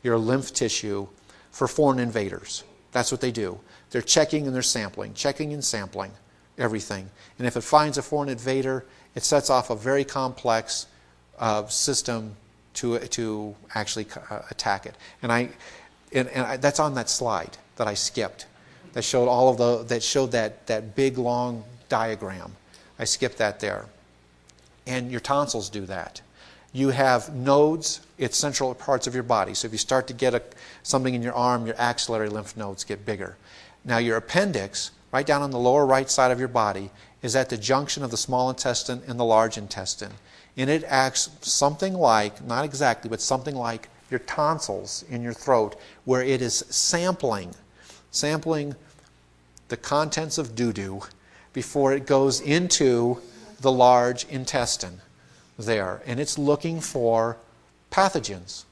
your lymph tissue for foreign invaders. That's what they do. They're checking and they're sampling, checking and sampling everything. And if it finds a foreign invader, it sets off a very complex system to actually attack it. And that's on that slide that I skipped. That showed all of that big long diagram. I skipped that there. And your tonsils do that. You have nodes at central parts of your body. So if you start to get something in your arm, your axillary lymph nodes get bigger. Now your appendix, right down on the lower right side of your body, is at the junction of the small intestine and the large intestine. And it acts something like, not exactly, but something like your tonsils in your throat, where it is sampling the contents of doo-doo before it goes into the large intestine there. And it's looking for pathogens.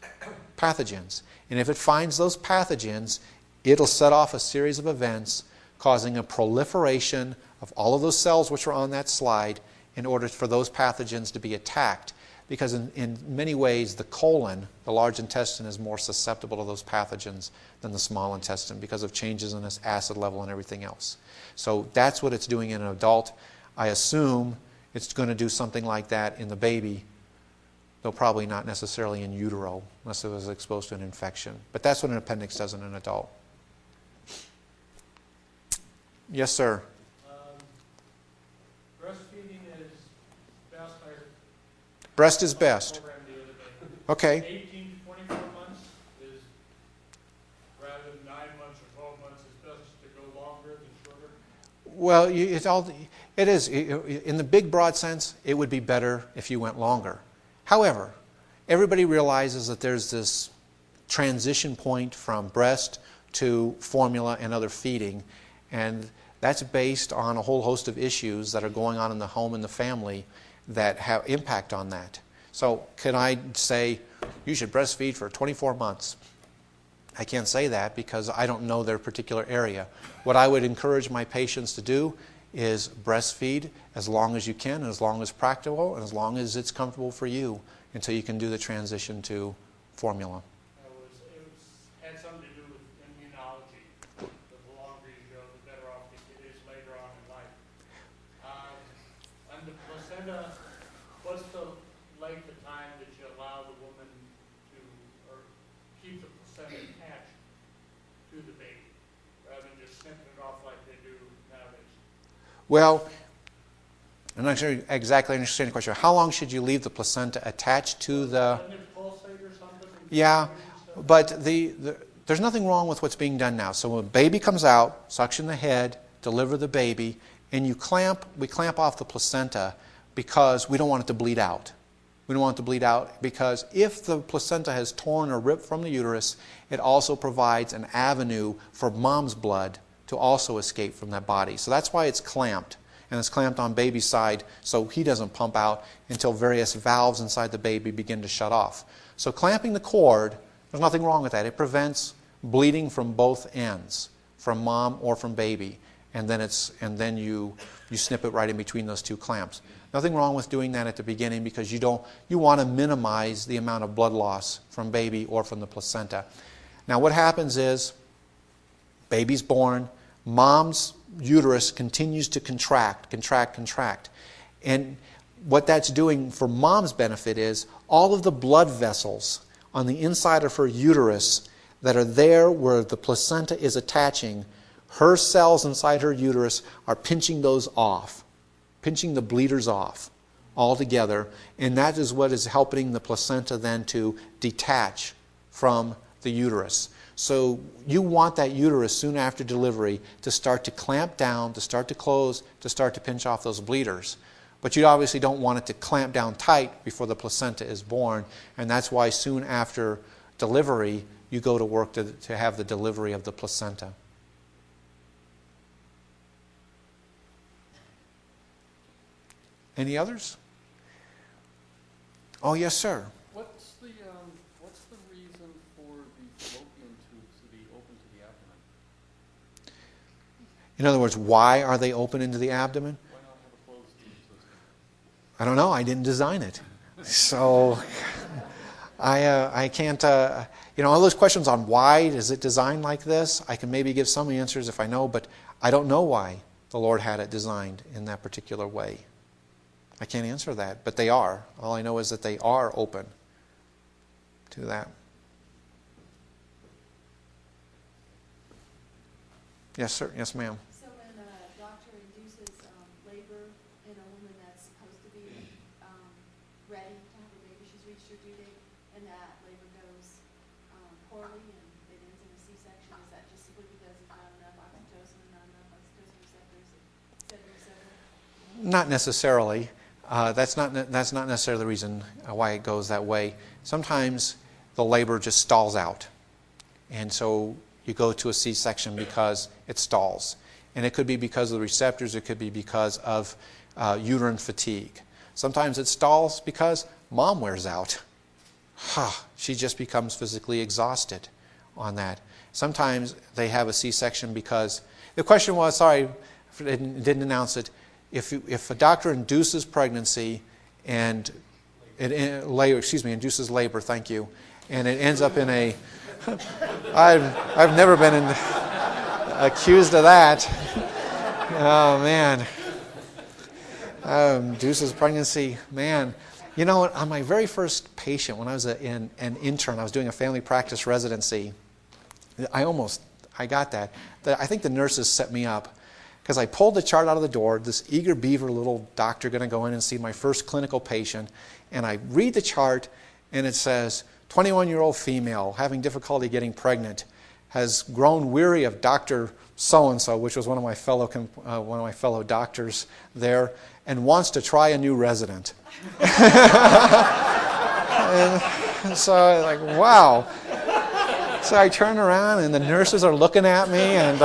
And if it finds those pathogens, it'll set off a series of events causing a proliferation of all of those cells which are on that slide in order for those pathogens to be attacked. Because in many ways, the colon, the large intestine, is more susceptible to those pathogens than the small intestine because of changes in its acid level and everything else. So that's what it's doing in an adult. I assume it's going to do something like that in the baby, though probably not necessarily in utero, unless it was exposed to an infection. But that's what an appendix does in an adult. Yes, sir. Breastfeeding is best. Breast is best. Okay. 18 to 24 months is, rather than 9 months or 12 months, is best to go longer than shorter? Well, it is. In the big broad sense, it would be better if you went longer. However, everybody realizes that there's this transition point from breast to formula and other feeding, and that's based on a whole host of issues that are going on in the home and the family that have impact on that. So can I say you should breastfeed for 24 months? I can't say that because I don't know their particular area. What I would encourage my patients to do is breastfeed as long as you can, and as long as practical, and as long as it's comfortable for you until you can do the transition to formula. It had something to do with immunology. The longer you go, the better off it is later on in life. On the placenta, what's the length of time that you allow the woman to, or keep the placenta attached to the baby, rather than just snipping it off like they do nowadays? Well, I'm not sure exactly understand the question. How long should you leave the placenta attached to the... Doesn't it pulsate or something? Yeah, but there's nothing wrong with what's being done now. So when a baby comes out, suction the head, deliver the baby, and we clamp off the placenta because we don't want it to bleed out. We don't want it to bleed out because if the placenta has torn or ripped from the uterus, it also provides an avenue for mom's blood to also escape from that body. So that's why it's clamped. And it's clamped on baby's side so he doesn't pump out until various valves inside the baby begin to shut off. So clamping the cord, there's nothing wrong with that. It prevents bleeding from both ends, from mom or from baby. And then you snip it right in between those two clamps. Nothing wrong with doing that at the beginning because you want to minimize the amount of blood loss from baby or from the placenta. Now what happens is baby's born, mom's uterus continues to contract. And what that's doing for mom's benefit is all of the blood vessels on the inside of her uterus that are there where the placenta is attaching, her cells inside her uterus are pinching those off, pinching the bleeders off altogether, and that is what is helping the placenta then to detach from the uterus. So you want that uterus soon after delivery to start to clamp down, to start to close, to start to pinch off those bleeders. But you obviously don't want it to clamp down tight before the placenta is born, and that's why soon after delivery you go to work to have the delivery of the placenta. Any others? Oh, yes, sir. What's the reason for the fallopian tubes to be open to the abdomen? In other words, why are they open into the abdomen? Why not have a closed tube system? I don't know. I didn't design it. So I can't, all those questions on why is it designed like this, I can maybe give some answers if I know, but I don't know why the Lord had it designed in that particular way. I can't answer that, but they are. All I know is that they are open to that. Yes, sir. Yes, ma'am. So when a doctor induces labor in a woman that's supposed to be ready to have a baby, she's reached her due date, and that labor goes poorly and it ends in a C-section, is that just simply because there's not enough oxytocin, not enough oxytocin receptors, et cetera, et cetera? Not necessarily. That's not necessarily the reason why it goes that way. Sometimes the labor just stalls out, and so you go to a C-section because it stalls. And it could be because of the receptors, it could be because of uterine fatigue. Sometimes it stalls because mom wears out. She just becomes physically exhausted on that. Sometimes they have a C-section because, the question was, sorry, I didn't announce it, if a doctor induces pregnancy and induces labor, thank you, and it ends up in a, I've never been accused of that. Oh, man. Induces pregnancy, man. On my very first patient, when I was an intern, I was doing a family practice residency. I got that. I think the nurses set me up because I pulled the chart out of the door, this eager beaver little doctor going to go in and see my first clinical patient, and I read the chart, and it says, 21-year-old female having difficulty getting pregnant, has grown weary of Dr. So-and-so, which was one of my fellow doctors there, and wants to try a new resident. And so I was like, wow. So I turn around, and the nurses are looking at me, and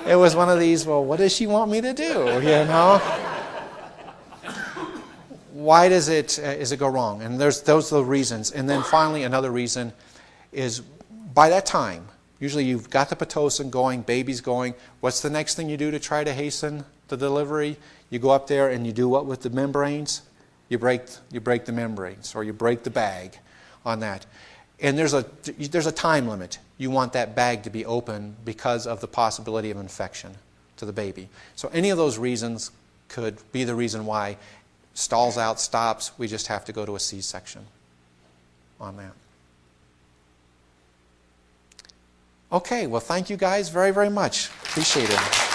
it was one of these, well, what does she want me to do, Why does it go wrong? And those are the reasons. And then finally, another reason is by that time, usually you've got the Pitocin going, baby's going. What's the next thing you do to try to hasten the delivery? You go up there and you do what with the membranes? You break the membranes, or you break the bag on that. And there's a time limit. You want that bag to be open because of the possibility of infection to the baby. So any of those reasons could be the reason why stalls out, stops. We just have to go to a C-section on that. Okay, well, thank you guys very, very much. Appreciate it.